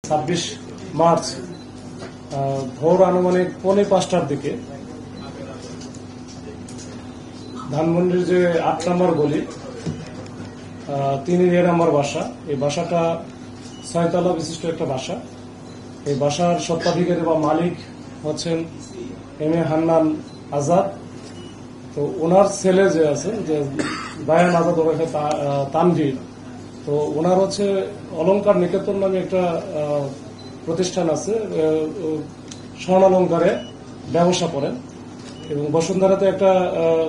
26 March ভোর আনুমানিক 4:45টার দিকে ধানমন্ডির যে 8 নম্বর গলি 3 নম্বর বাসা, এই বাসাটা 6 তলা বিশিষ্ট একটা বাসা। এই বাসার স্বত্বাধিকারী বা মালিক হচ্ছেন এম এ হান্নান আজাদ। তো ওনার ছেলে যে আছে যে বায়ান আজাদ ওরফে তানভীর, তো ওনার হচ্ছে অলংকার নিকেতন নামে একটা প্রতিষ্ঠান আছে, স্বর্ণালঙ্কারে ব্যবসা করেন এবং বসুন্ধরাতে একটা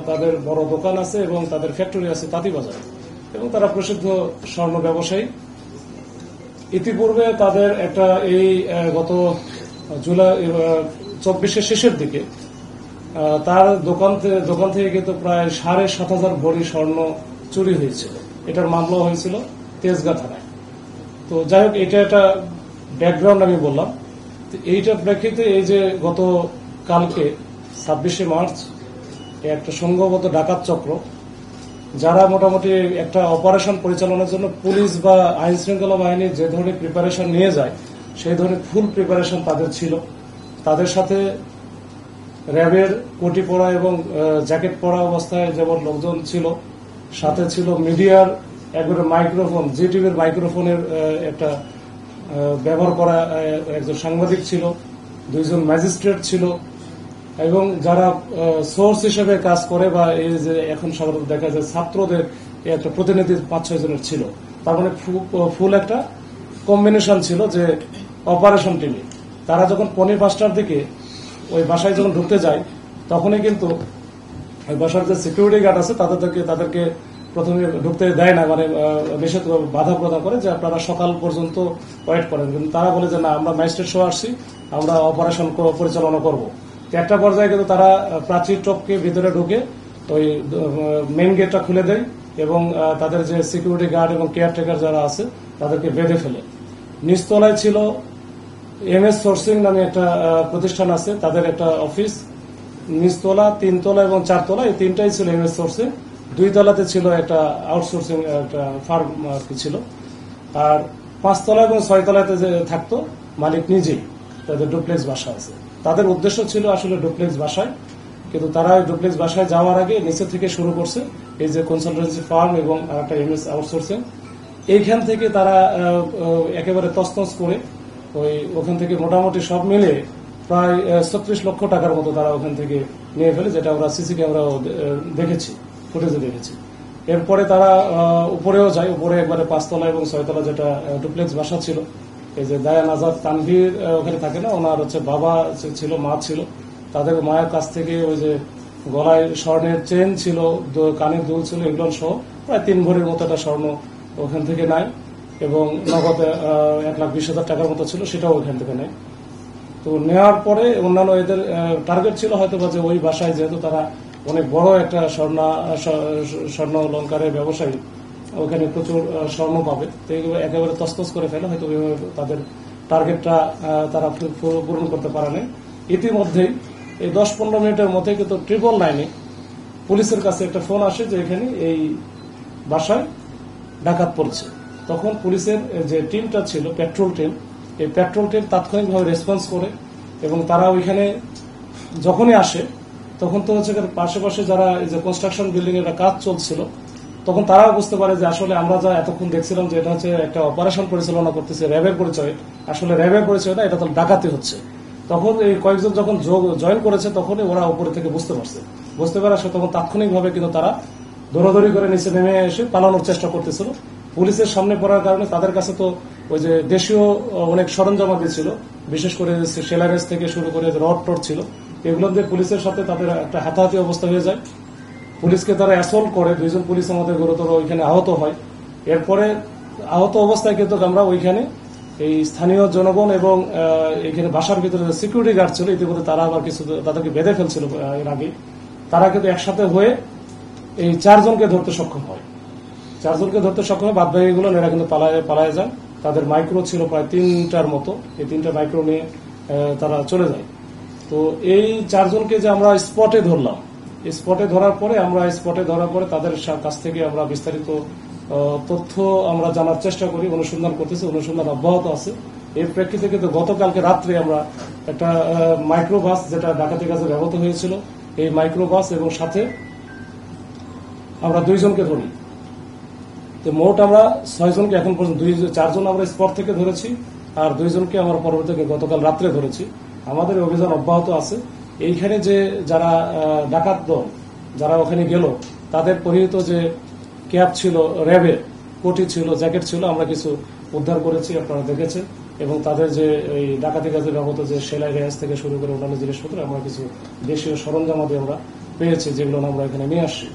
তাদের বড় দোকান আছে এবং তাদের ফ্যাক্টরি আছে তাঁতিবাজার, এবং তারা প্রসিদ্ধ স্বর্ণ ব্যবসায়ী। ইতিপূর্বে তাদের একটা এই গত জুলাই 24-এর শেষের দিকে তার দোকান থেকে কিন্তু প্রায় 7,500 ভরি স্বর্ণ চুরি হয়েছিল। এটার মামলা হয়েছিল তেজগাঁ থানায়। তো যাই হোক, এটা একটা ব্যাকগ্রাউন্ড আমি বললাম। এইটার প্রেক্ষিতে এই যে গত কালকে 26শে মার্চ একটা সংঘবদ্ধ ডাকাত চক্র, যারা মোটামুটি একটা অপারেশন পরিচালনার জন্য পুলিশ বা আইন শৃঙ্খলা বাহিনী যে ধরনের প্রিপারেশন নিয়ে যায় সেই ধরনের ফুল প্রিপারেশন তাদের ছিল। তাদের সাথে র্যাবের কোটি পরা এবং জ্যাকেট পরা অবস্থায় যেমন লোকজন ছিল, সাথে ছিল মিডিয়ার একবারে মাইক্রোফোন, জিটিভির মাইক্রোফোনের একটা ব্যবহার করা একজন সাংবাদিক ছিল, 2জন ম্যাজিস্ট্রেট ছিল, এবং যারা সোর্স হিসেবে কাজ করে বা এই যে এখন সাধারণত দেখা যায় ছাত্রদের একটা প্রতিনিধি 5-6 জনের ছিল। তার মানে ফুল একটা কম্বিনেশন ছিল যে অপারেশন টিমে। তারা যখন 4:45টার দিকে ওই বাসায় যখন ঢুকতে যায়, তখনই কিন্তু ওই বাসার যে সিকিউরিটি গার্ড আছে তাদেরকে প্রথমে ঢুকতে দেয় না, মানে নিষেধ বাধা প্রদান করে যে আপনারা সকাল পর্যন্ত ওয়েট করেন। কিন্তু তারা বলে যে না, আমরা ম্যাজিস্ট্রেট সহ আসছি, আমরা অপারেশন পরিচালনা করব। একটা পর্যায়ে কিন্তু তারা প্রাচীর টপকে ভিতরে ঢুকে ওই মেইন গেটটা খুলে দেয় এবং তাদের যে সিকিউরিটি গার্ড এবং কেয়ারটেকার যারা আছে তাদেরকে বেঁধে ফেলে। নিচতলায় ছিল MS সোর্সিং নামে একটা প্রতিষ্ঠান আছে, তাদের একটা অফিস। নিচতলা, 3 তলা এবং 4 তলা, এই তিনটাই ছিল MS সোর্সিং। 2 তলাতে ছিল একটা আউটসোর্সিং একটা ফার্ম ছিল। আর 5 তলা এবং 6 তলাতে যে থাকতো মালিক নিজেই, তাদের ডুপ্লেক্স বাসা আছে। তাদের উদ্দেশ্য ছিল আসলে ডুপ্লেক্স বাসায়, কিন্তু তারা ডুপ্লেক্স বাসায় যাওয়ার আগে নিচে থেকে শুরু করছে এই যে কনসালটেন্সি ফার্ম এবং একটা MS আউটসোর্সিং। এইখান থেকে তারা একেবারে তছনছ করে ওখান থেকে মোটামুটি সব মিলে প্রায় 36 লক্ষ টাকার মতো তারা ওখান থেকে নিয়ে ফেলে, যেটা আমরা সিসি ক্যামেরাও দেখেছি, ফুটেজে দেখেছি। এরপরে তারা উপরেও যায়, উপরে একবারে 5 তলা এবং 6 তলা যেটা ডুপ্লেক্স বাসা ছিল, এই যে দায়ান আজাদ তানভীর ওখানে থাকে না, ওনার হচ্ছে বাবা ছিল, মা ছিল, তাদের মায়ের কাছ থেকে ওই যে গলায় স্বর্ণের চেন ছিল, কানের দুল ছিল, এগুলো সহ প্রায় 3 ভরির মতো একটা স্বর্ণ ওখান থেকে নেয়, এবং নগদে 1,20,000 টাকার মতো ছিল, সেটাও ওখান থেকে নেয়। তো নেওয়ার পরে অন্যান্য এদের টার্গেট ছিল হয়তো বা যে ওই বাসায় যেহেতু তারা অনেক বড় একটা স্বর্ণ অলংকারের ব্যবসায়ী, ওখানে প্রচুর স্বর্ণ পাবে, তো এগুলো একেবারে তছনছ করে ফেলে, হয়তো তাদের টার্গেটটা তারা পূরণ করতে পারে না। ইতিমধ্যেই এই 10-15 মিনিটের মধ্যে কিন্তু 999-এ পুলিশের কাছে একটা ফোন আসে যে এখানে এই বাসায় ডাকাত পড়ছে। তখন পুলিশের যে টিমটা ছিল, পেট্রোল টিম, এই পেট্রোল টিম তাৎক্ষণিকভাবে রেসপন্স করে, এবং তারা ওইখানে যখনই আসে তখন তো হচ্ছে পাশাপাশি যারা এই যে কনস্ট্রাকশন বিল্ডিং এর কাজ চলছিল, তখন তারাও বুঝতে পারে যে আসলে আমরা যা এতক্ষণ দেখছিলাম যে এটা হচ্ছে একটা অপারেশন পরিচালনা করতেছে র্যাবের পরিচয়, আসলে র্যাবের পরিচয় না, এটা তো ডাকাতি হচ্ছে। তখন এই কয়েকজন যখন জয়েন করেছে তখনই ওরা উপরে থেকে বুঝতে পারে সে তখন তাৎক্ষণিকভাবে কিন্তু তারা দৌড়াদৌড়ি করে নিচে নেমে এসে পালানোর চেষ্টা করতেছিল। পুলিশের সামনে পড়ার কারণে তাদের কাছে তো ওই যে দেশীয় অনেক সরঞ্জামাদি ছিল, বিশেষ করে সেলারেস থেকে শুরু করে রড টড ছিল, এগুলো দিয়ে পুলিশের সাথে তাদের একটা হাতাহাতি অবস্থা হয়ে যায়। পুলিশকে তারা অ্যাসল্ট করে, 2জন পুলিশ আমাদের গুরুতর ওইখানে আহত হয়। এরপরে আহত অবস্থায় কিন্তু আমরা ওইখানে এই স্থানীয় জনগণ এবং এখানে বাসার ভিতরে সিকিউরিটি গার্ড ছিল, ইতিমধ্যে তারা আবার কিছু তাদেরকে বেঁধে ফেলছিল এর আগে, তারা কিন্তু একসাথে হয়ে এই 4 জনকে ধরতে সক্ষম হয়। 4 জনকে ধরতে সক্ষম হয়, বাদ বাকিগুলো এরা কিন্তু পালায় যায়। তাদের মাইক্রো ছিল প্রায় 3টার মতো, এই 3টা মাইক্রো নিয়ে তারা চলে যায়। তো এই 4 জনকে যে আমরা স্পটে ধরলাম, স্পটে ধরার পরে তাদের কাছ থেকে আমরা বিস্তারিত তথ্য আমরা জানার চেষ্টা করি, অনুসন্ধান করতেছি, অনুসন্ধান অব্যাহত আছে। এর প্রেক্ষিতে কিন্তু গতকালকে রাত্রে আমরা একটা মাইক্রোবাস, যেটা ডাকাতি কাজে ব্যবহৃত হয়েছিল, এই মাইক্রোবাস এবং সাথে আমরা 2 জনকে ধরি। তো মোট আমরা 6 জনকে এখন পর্যন্ত 4 জন আমরা স্পট থেকে ধরেছি, আর 2 জনকে আমরা পরবর্তীতে গতকাল রাত্রে ধরেছি। আমাদের অভিযান অব্যাহত আছে। এইখানে যে যারা ডাকাত দল যারা ওখানে গেল, তাদের পরিহিত যে ক্যাপ ছিল, র্যাবের কোটি ছিল, জ্যাকেট ছিল, আমরা কিছু উদ্ধার করেছি, আপনারা দেখেছেন। এবং তাদের যে এই ডাকাতি কাজে ব্যবহৃত যে সেলাই রেয়াজ থেকে শুরু করে অন্যান্য জিনিসপত্র, আমরা কিছু দেশীয় সরঞ্জামাদি আমরা পেয়েছি, যেগুলো আমরা এখানে নিয়ে আসছি।